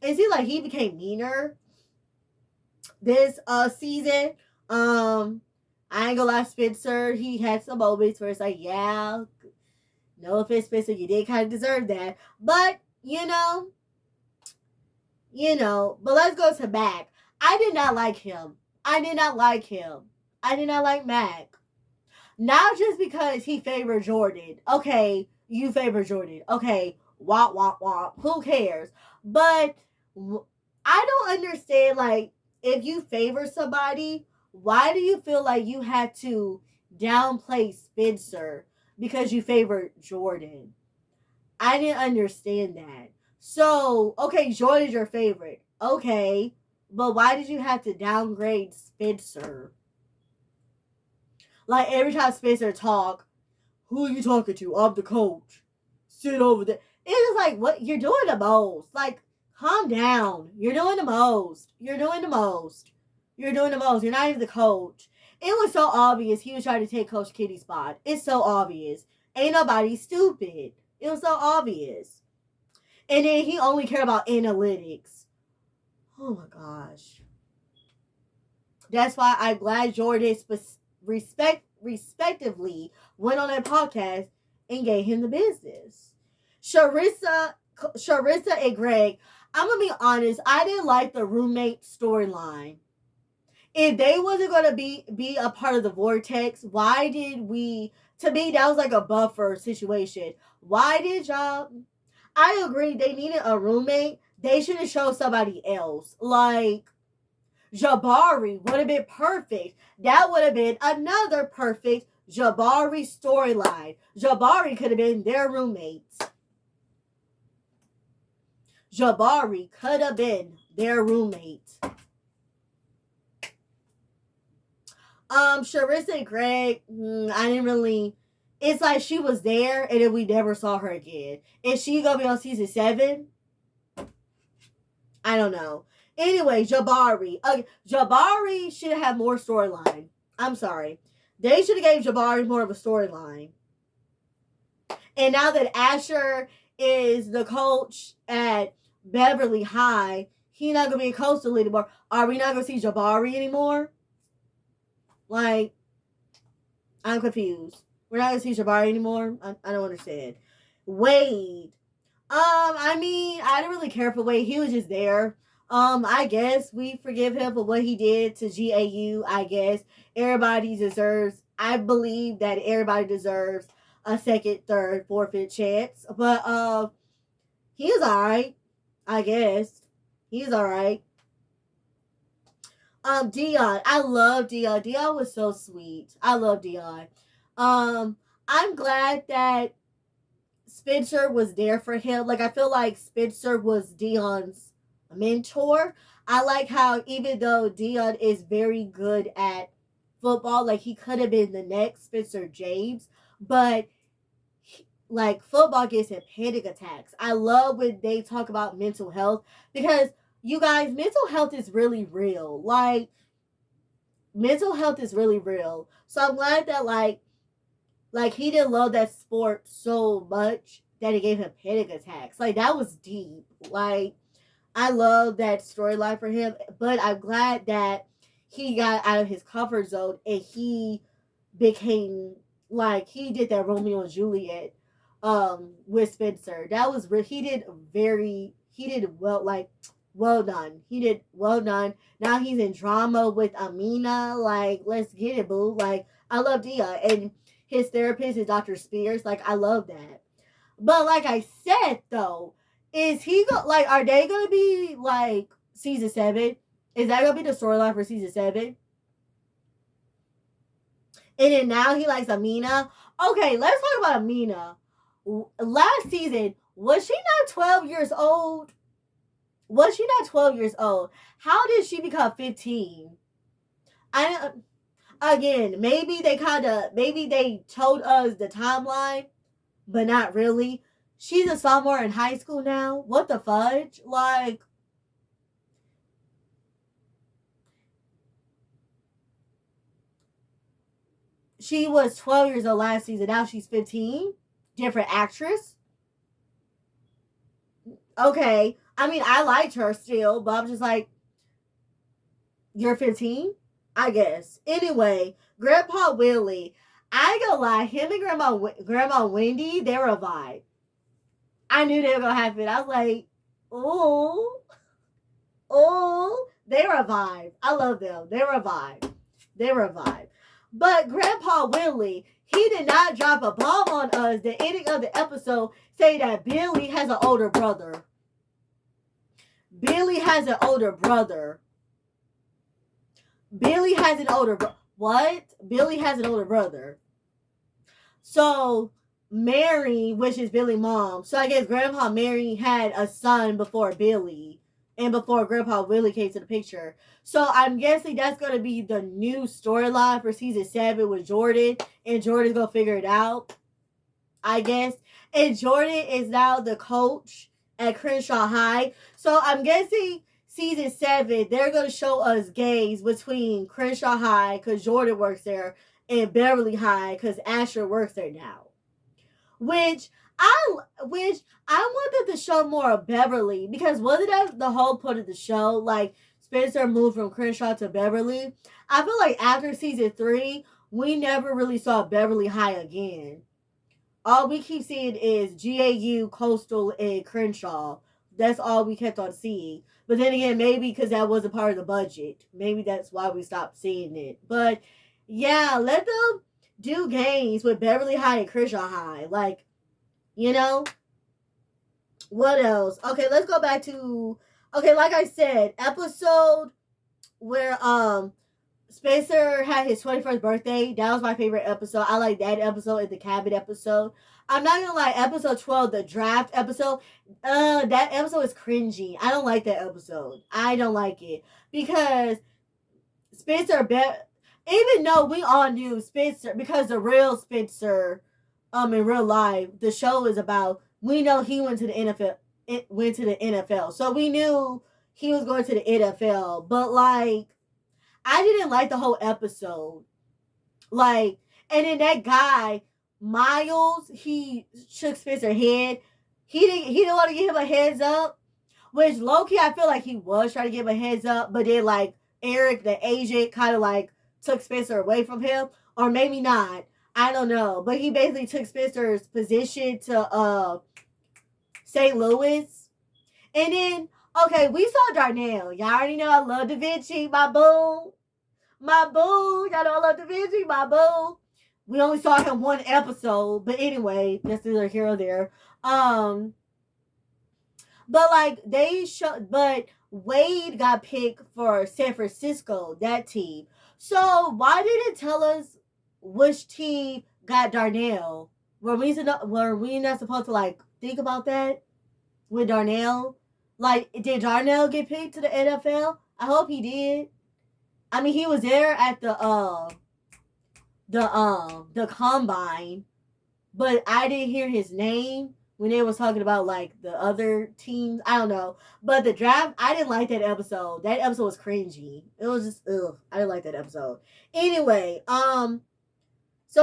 Speaker 1: is he like he became meaner this season? I ain't gonna lie, Spencer, he had some moments where it's like, yeah, no offense, Spencer, you did kind of deserve that. But, but let's go to Mac. I did not like him. I did not like him. I did not like Mac. Not just because he favored Jordan. Okay, you favor Jordan. Okay, wop, wop, wop. Who cares? But I don't understand, like, if you favor somebody, why do you feel like you had to downplay Spencer because you favored Jordan? I didn't understand that. So, okay, Jordan's your favorite. Okay, but why did you have to downgrade Spencer? Like, every time Spencer talk, who are you talking to? I'm the coach. Sit over there. It's like, what? You're doing the most. Like, calm down. You're doing the most. You're doing the most. You're doing the most. You're not even the coach. It was so obvious he was trying to take Coach Kitty's spot. It's so obvious. Ain't nobody stupid. It was so obvious. And then he only cared about analytics. Oh my gosh. That's why I'm glad Jordan respectively went on that podcast and gave him the business. Sharissa and Greg, I'm gonna be honest, I didn't like the roommate storyline. If they wasn't gonna be a part of the vortex, why did we? To me, that was like a buffer situation. Why did y'all? I agree, they needed a roommate. They should have showed somebody else. Like, Jabari would have been perfect. That would have been another perfect Jabari storyline. Jabari could have been their roommate. Jabari could have been their roommate. Sharissa and Greg, I didn't really. It's like she was there and then we never saw her again. Is she gonna be on season 7? I don't know. Anyway, Jabari. Jabari should have more storyline. I'm sorry. They should have gave Jabari more of a storyline. And now that Asher is the coach at Beverly High, he's not going to be a coach anymore. Are we not going to see Jabari anymore? Like, I'm confused. We're not going to see Jabari anymore? I don't understand. Wade. I mean, I didn't really care for Wade. He was just there. I guess we forgive him for what he did to GAU. I guess everybody deserves. I believe that everybody deserves a second, third, fourth, fifth chance. But he is all right. I guess he's all right. Dion, I love Dion. Dion was so sweet. I love Dion. I'm glad that Spencer was there for him. Like, I feel like Spencer was Dion's mentor. I like how even though Dion is very good at football, like he could have been the next Spencer James, but like football gives him panic attacks. I love when they talk about mental health because you guys, mental health is really real. Like, mental health is really real. So I'm glad that like he didn't love that sport so much that it gave him panic attacks. Like, that was deep. Like, I love that storyline for him. But I'm glad that he got out of his comfort zone and he became like he did that Romeo and Juliet with Spencer. That was he did well, like well done. He did well done. Now he's in drama with Amina. Like, let's get it, boo. Like, I love Dia. And his therapist is Dr. Spears. Like, I love that. But like I said though, are they gonna be like season 7? Is that gonna be the storyline for season 7? And then now he likes Amina. Okay, let's talk about Amina. Last season, was she not 12 years old? Was she not 12 years old? How did she become 15? I again, maybe they told us the timeline, but not really. She's a sophomore in high school now. What the fudge? Like, she was 12 years old last season. Now she's 15. Different actress. Okay. I mean, I liked her still, but I'm just like, you're 15? I guess. Anyway, Grandpa Willie. I ain't gonna lie, him and Grandma Wendy, they were a vibe. I knew they were gonna happen. I was like, oh, oh, they were a vibe. I love them. They were a vibe. They were a vibe. But Grandpa Willie, he did not drop a bomb on us. The ending of the episode say that Billy has an older brother. Billy has an older brother. Billy has an older brother. What? Billy has an older brother. So Mary, which is Billy's mom. So I guess Grandpa Mary had a son before Billy and before Grandpa Willie came to the picture. So I'm guessing that's going to be the new storyline for season 7 with Jordan. And Jordan's going to figure it out, I guess. And Jordan is now the coach at Crenshaw High. So I'm guessing season 7, they're going to show us games between Crenshaw High, because Jordan works there, and Beverly High, because Asher works there now. Which I wanted to show more of Beverly, because wasn't that the whole point of the show? Like, Spencer moved from Crenshaw to Beverly. I feel like after season 3, we never really saw Beverly High again. All we keep seeing is GAU, Coastal, and Crenshaw. That's all we kept on seeing. But then again, maybe because that wasn't part of the budget. Maybe that's why we stopped seeing it. But yeah, let them do games with Beverly High and Crenshaw High. Like, you know? What else? Okay, let's go back to... Okay, like I said, episode where Spencer had his 21st birthday. That was my favorite episode. I like that episode and the cabin episode. I'm not gonna lie, episode 12, the draft episode, that episode is cringy. I don't like that episode. I don't like it. Because Spencer, even though we all knew Spencer, because the real Spencer, in real life, the show is about, we know he went to the NFL. So we knew he was going to the NFL. But like, I didn't like the whole episode. Like, and then that guy, Miles, he shook Spencer's head. He didn't want to give him a heads up. Which low-key, I feel like he was trying to give him a heads up. But then like Eric, the agent, kind of like took Spencer away from him. Or maybe not. I don't know. But he basically took Spencer's position to St. Louis. And then, okay, we saw Darnell. Y'all already know I love Da Vinci, my boo. My boo. Y'all know I love Da Vinci, my boo. We only saw him one episode. But anyway, that's neither here or there. But like, but Wade got picked for San Francisco, that team. So why did it tell us which team got Darnell? Were we not supposed to like think about that with Darnell? Like, did Darnell get picked to the NFL? I hope he did. I mean, he was there at the combine, but I didn't hear his name when they was talking about like the other teams. I don't know. But the draft, I didn't like that episode. That episode was cringy. It was just ugh. I didn't like that episode. Anyway, so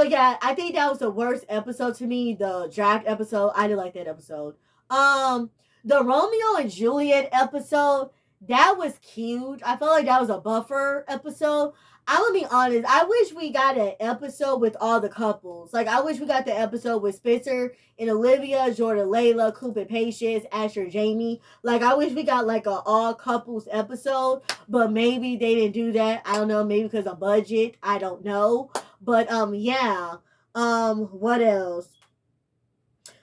Speaker 1: yeah, I think that was the worst episode to me. The draft episode. I didn't like that episode. The Romeo and Juliet episode, That was cute. I felt like that was a buffer episode. I'm gonna be honest. I wish we got an episode with all the couples. Like, I wish we got the episode with Spencer and Olivia, Jordan, Layla, Coop and Patience, Asher, Jamie. Like, I wish we got like a all couples episode, but maybe they didn't do that. I don't know. Maybe because of budget. I don't know. But yeah. What else?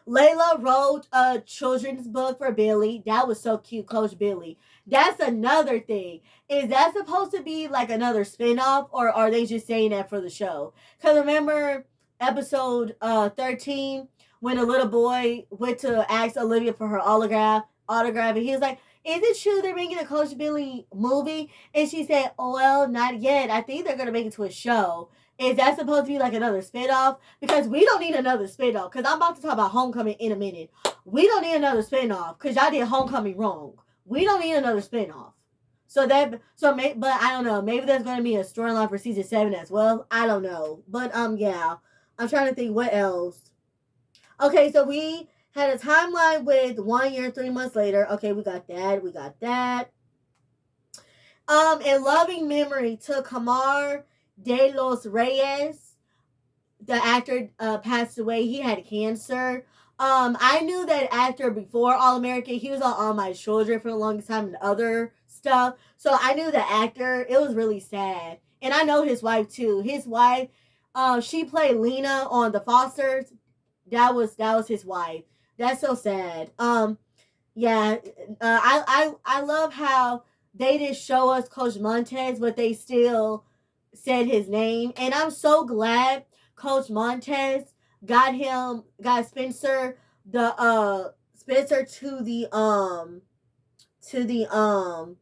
Speaker 1: Layla wrote a children's book for Billy. That was so cute, Coach Billy. That's another thing. Is that supposed to be like another spinoff, or are they just saying that for the show? Because remember episode 13 when a little boy went to ask Olivia for her autograph, and he was like, "Is it true they're making a Coach Billy movie?" And she said, "Oh, well, not yet. I think they're gonna make it to a show." Is that supposed to be like another spinoff? Because we don't need another spinoff. Because I'm about to talk about Homecoming in a minute. We don't need another spinoff because y'all did Homecoming wrong. We don't need another spinoff. But I don't know. Maybe there's going to be a storyline for season 7 as well. I don't know. But yeah, I'm trying to think what else. Okay, so we had a timeline with 1 year, 3 months later. Okay, we got that. We got that. In loving memory to Kamar De Los Reyes, the actor passed away. He had cancer. I knew that actor before All American. He was on All My Children for the longest time and other stuff. So I knew the actor. It was really sad. And I know his wife too. His wife, she played Lena on The Fosters. That was his wife. That's so sad. Yeah. I love how they didn't show us Coach Montez, but they still said his name. And I'm so glad Coach Montez got Spencer to the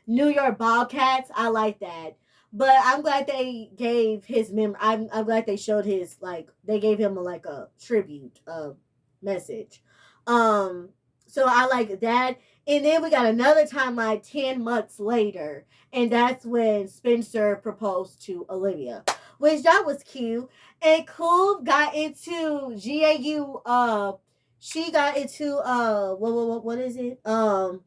Speaker 1: New York Bobcats. I like that. But I'm glad they gave his I'm glad they showed his, like, they gave him a tribute message. So I like that. And then we got another timeline 10 months later. And that's when Spencer proposed to Olivia. Which that was cute. And Coop got into GAU, she got into what is it? The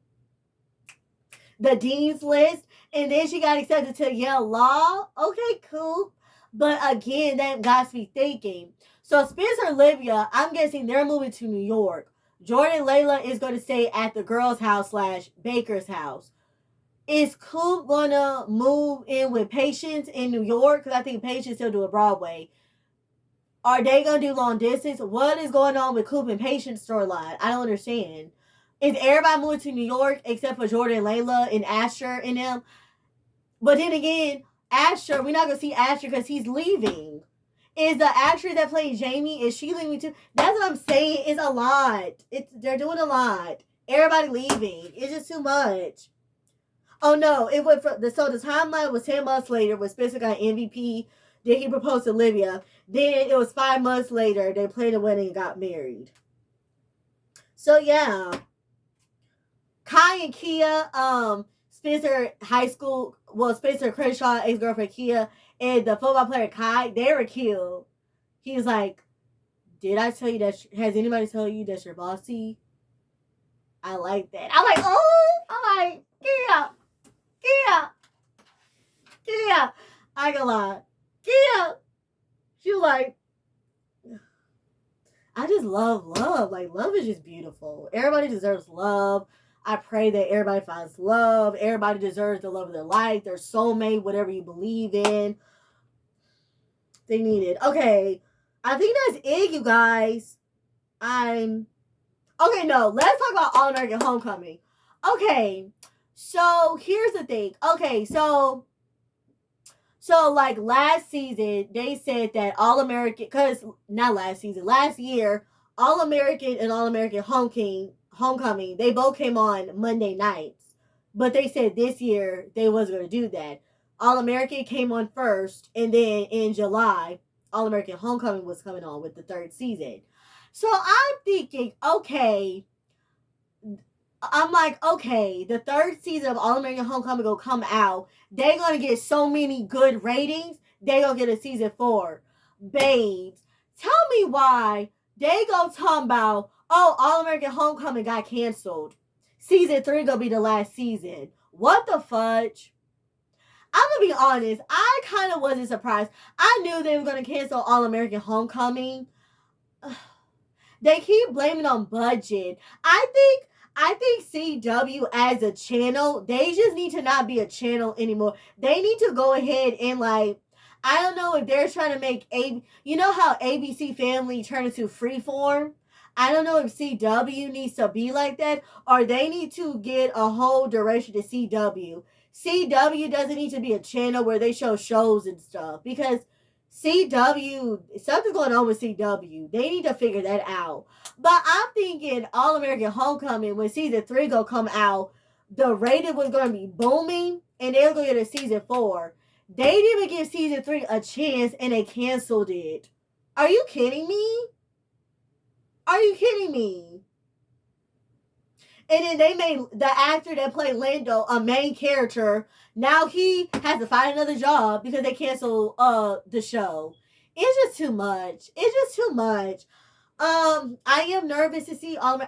Speaker 1: Dean's List. And then she got accepted to Yale Law. Okay, cool. But again, that got me thinking. So Spencer and Olivia, I'm guessing they're moving to New York. Jordan Layla is going to stay at the girls' house / Baker's house. Is Coop going to move in with Patience in New York? Because I think Patience still doing Broadway. Are they going to do long distance? What is going on with Coop and Patience storyline? I don't understand. Is everybody moving to New York except for Jordan, Layla, and Asher and them? But then again, Asher, we're not going to see Asher because he's leaving. Is the actress that played Jamie, is she leaving too? That's what I'm saying. It's a lot. They're doing a lot. Everybody leaving. It's just too much. Oh no, it went from the timeline was 10 months later when Spencer got MVP. Then he proposed to Olivia. Then it was 5 months later they played a wedding and got married. So yeah, Kai and Kia, Spencer Crenshaw, ex-girlfriend Kia, and the football player Kai, they were cute. He was like, "Did I tell you that? Has anybody told you that you're bossy?" I like that. I'm like, oh, I'm like, Kia. I ain't gonna lie. Kia. She was like, I just love love. Like, love is just beautiful. Everybody deserves love. I pray that everybody finds love. Everybody deserves the love of their life, their soulmate, whatever you believe in. They need it. Okay. I think that's it, you guys. Okay, no. Let's talk about All American Homecoming. Okay. So, here's the thing. Okay, so like last season, they said that All American, because not last season, last year, All American and All American Homecoming, they both came on Monday nights. But they said this year they wasn't going to do that. All American came on first, and then in July, All American Homecoming was coming on with the 3rd season. So I'm thinking, okay, the 3rd season of All American Homecoming will come out. They're going to get so many good ratings. They're going to get a season 4. Babes, tell me why they go talking about, oh, All American Homecoming got canceled. season 3 gonna be the last season. What the fudge? I'm gonna be honest, I kind of wasn't surprised. I knew they were gonna cancel All American Homecoming. They keep blaming on budget. I think CW as a channel, they just need to not be a channel anymore. They need to go ahead and like, I don't know if they're trying to make you know how ABC Family turned into Freeform? I don't know if CW needs to be like that or they need to get a whole direction to CW. CW doesn't need to be a channel where they show shows and stuff because CW, something's going on with CW. They need to figure that out. But I'm thinking All American Homecoming, when season 3 gonna come out, the rating was gonna be booming, and they were gonna get a season 4. They didn't even give season 3 a chance, and they canceled it. Are you kidding me? Are you kidding me? And then they made the actor that played Lando a main character. Now he has to find another job because they canceled the show. It's just too much. It's just too much. I am nervous to see I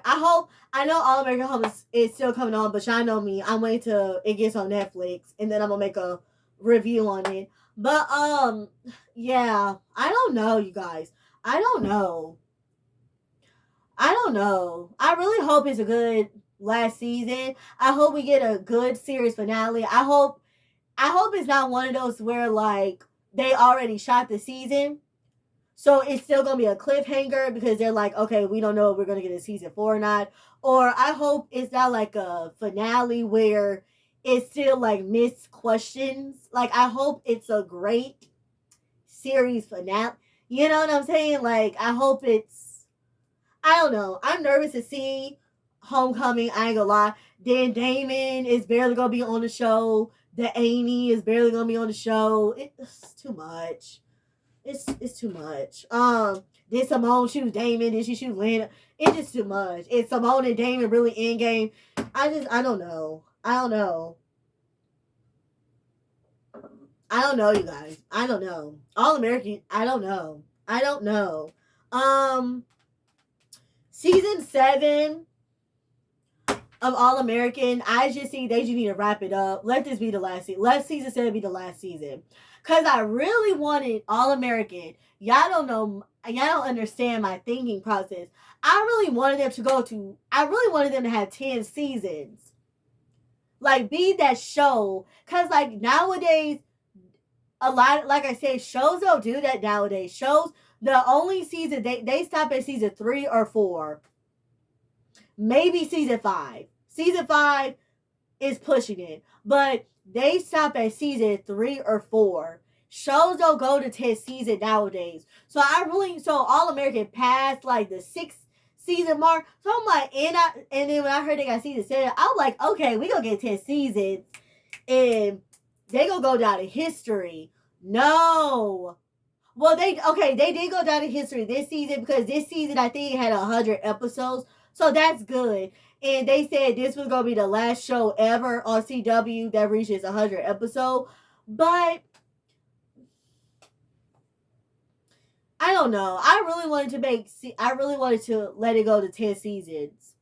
Speaker 1: know All American Home is still coming on, but y'all know me. I'm waiting till it gets on Netflix and then I'm gonna make a review on it. But yeah, I don't know, you guys. I don't know. I don't know. I really hope it's a good last season. I hope we get a good series finale. I hope it's not one of those where like they already shot the season. So it's still gonna be a cliffhanger because they're like, okay, we don't know if we're gonna get a season 4 or not. Or I hope it's not like a finale where it's still like missed questions. Like I hope it's a great series finale. You know what I'm saying? Like I hope it's I don't know. I'm nervous to see Homecoming. I ain't gonna lie. Dan Damon is barely gonna be on the show. The Amy is barely gonna be on the show. It's too much. It's too much. Did Simone choose Damon? Did she choose Lana? It's just too much. Is Simone and Damon really in game? I don't know. I don't know. I don't know, you guys. I don't know. All American. I don't know. I don't know. Season 7 of All American, I just think they just need to wrap it up. Let this be the last season. Let season 7 be the last season. Because I really wanted All American. Y'all don't know, y'all don't understand my thinking process. I really wanted them to have 10 seasons. Like, be that show. Because, like, nowadays, a lot, like I said, shows don't do that nowadays. Shows, the only season, they stop at season 3 or 4. Maybe season 5. Season 5 is pushing it. But they stop at season 3 or 4. Shows don't go to 10 season nowadays. So All American passed like the 6th season mark. So I'm like, and then when I heard they got season 7, I'm like, okay, we gonna get 10 seasons. And they gonna go down in history. No. Well, they did go down in history this season because this season I think it had 100 episodes. So that's good. And they said this was going to be the last show ever on CW that reaches 100 episodes. But I don't know. I really wanted to let it go to 10 seasons.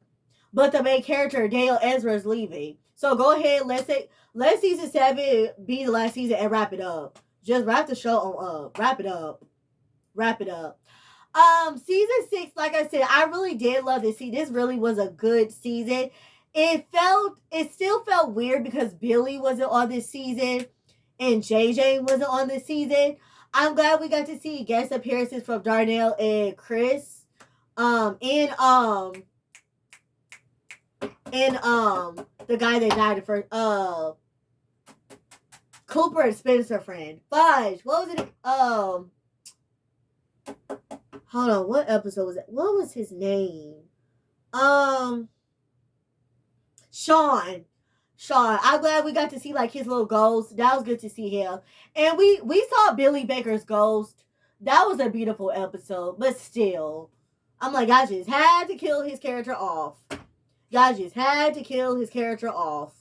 Speaker 1: But the main character, Dale Ezra, is leaving. So go ahead, let season 7 be the last season and wrap it up. Just wrap the show on up. Wrap it up. Wrap it up. Season 6, like I said, I really did love this season. This really was a good season. It still felt weird because Billy wasn't on this season and JJ wasn't on this season. I'm glad we got to see guest appearances from Darnell and Chris. And the guy that died first, Cooper and Spencer friend. Fudge. What was it? Hold on, what episode was it? What was his name? Sean. I'm glad we got to see like his little ghost. That was good to see him. And we saw Billy Baker's ghost. That was a beautiful episode. But still, I'm like, I just had to kill his character off. Y'all just had to kill his character off.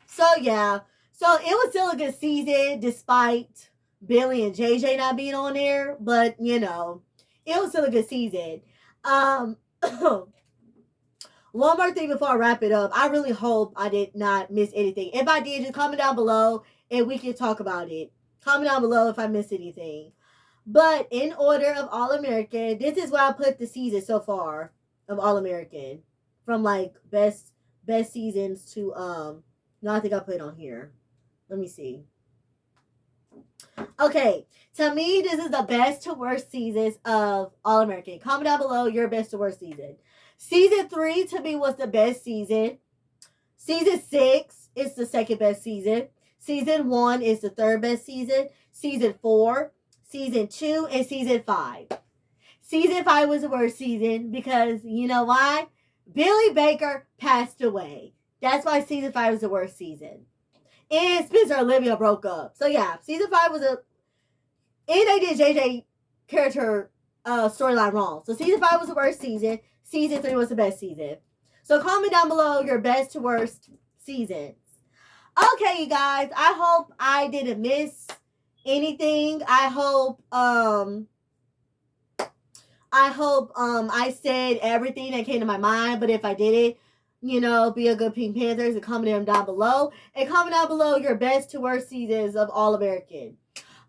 Speaker 1: So yeah. So it was still a good season despite Billy and JJ not being on there. But, you know, it was still a good season. one more thing before I wrap it up. I really hope I did not miss anything. If I did, just comment down below and we can talk about it. Comment down below if I missed anything. But in order of All American, this is where I put the season so far of All American. From like best seasons to no, I think I put it on here. Let me see. Okay, to me, this is the best to worst seasons of All American. Comment down below your best to worst season. Season 3 to me was the best season. Season 6 is the second best season. Season 1 is the third best season. Season 4, Season 2, and Season 5. Season 5 was the worst season because, you know why? Billy Baker passed away. That's why Season 5 was the worst season. And Spencer and Olivia broke up. So yeah, Season 5 was and they did JJ character storyline wrong. So Season 5 was the worst season. Season 3 was the best season. So comment down below your best to worst seasons. Okay, you guys. I hope I didn't miss anything. I hope I said everything that came to my mind. But if I didn't, be a good Pink Panthers and comment them down below. And comment down below your best to worst seasons of All American.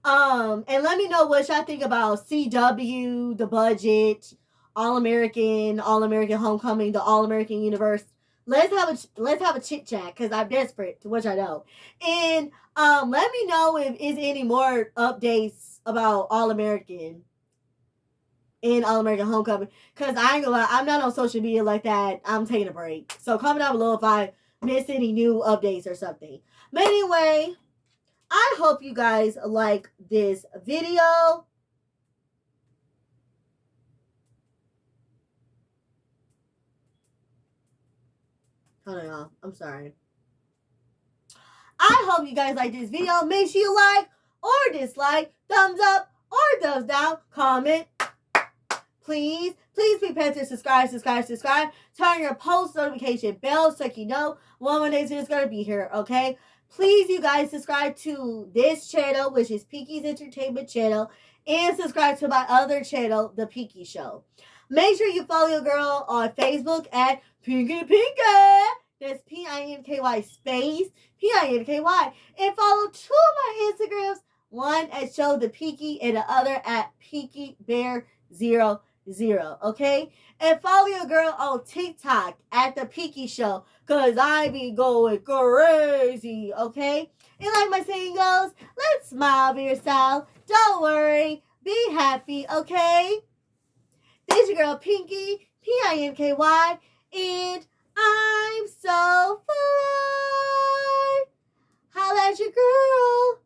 Speaker 1: And let me know what y'all think about CW, The Budget, All American Homecoming, the All American Universe. Let's have a chit chat because I'm desperate to what I know. And let me know if is any more updates about All American and All American Homecoming. Because I ain't gonna lie, I'm not on social media like that. I'm taking a break. So comment down below if I miss any new updates or something. But anyway, I hope you guys like this video. Hold on, y'all. I'm sorry. I hope you guys like this video. Make sure you like or dislike, thumbs up or thumbs down, comment. Please be patient to subscribe. Turn your post notification bell so you know when my next video is going to be here, okay? Please, you guys, subscribe to this channel, which is Peaky's Entertainment Channel, and subscribe to my other channel, The Peaky Show. Make sure you follow your girl on Facebook at Pinky Pinky. That's Pinky space Pinky. And follow two of my Instagrams, one at Show the Peaky and the other at Peaky Bear 00. Okay? And follow your girl on TikTok at The Peaky Show, because I be going crazy, okay? And like my saying goes, let's smile, be yourself. Don't worry. Be happy, okay? This your girl Pinky, Pinky, and I'm so fly. Holla at your girl.